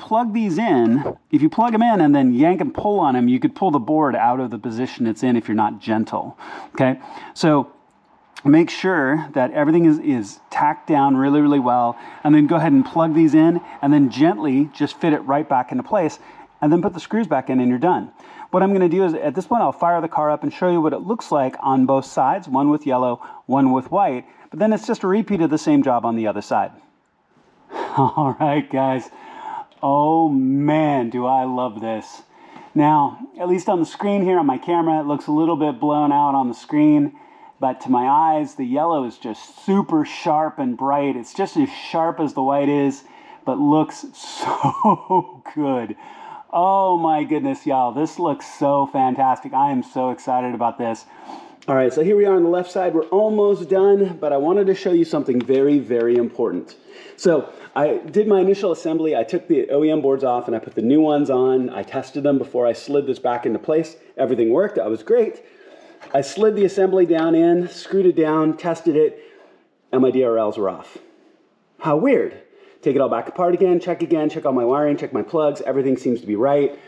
plug these in, if you plug them in and then yank and pull on them, you could pull the board out of the position it's in if you're not gentle, okay? So make sure that everything is tacked down really, really well, and then go ahead and plug these in, and then gently just fit it right back into place, and then put the screws back in and you're done. What I'm going to do is, at this point, I'll fire the car up and show you what it looks like on both sides, one with yellow, one with white, but then it's just a repeat of the same job on the other side. All right, guys. Oh man, do I love this. Now, at least on the screen here on my camera, it looks a little bit blown out on the screen, but to my eyes, the yellow is just super sharp and bright. It's just as sharp as the white is, but looks so good. Oh my goodness, y'all, this looks so fantastic. I am so excited about this. All right, so here we are on the left side. We're almost done, but I wanted to show you something very, very important. So I did my initial assembly. I took the OEM boards off and I put the new ones on. I tested them before I slid this back into place. Everything worked. That was great. I slid the assembly down in, screwed it down, tested it, and my DRLs were off. How weird. Take it all back apart again, check all my wiring, check my plugs. Everything seems to be right,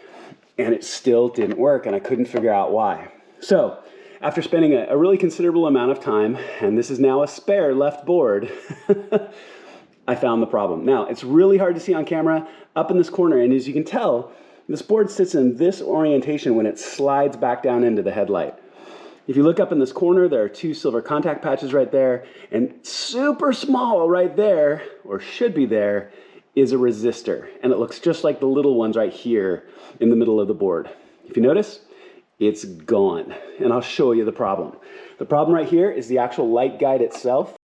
and it still didn't work, and I couldn't figure out why. So after spending a really considerable amount of time, and this is now a spare left board, I found the problem. Now, it's really hard to see on camera up in this corner, and as you can tell, this board sits in this orientation when it slides back down into the headlight. If you look up in this corner, there are two silver contact patches right there, and super small right there, or should be there, is a resistor, and it looks just like the little ones right here in the middle of the board. If you notice, it's gone, and I'll show you the problem. The problem right here is the actual light guide itself.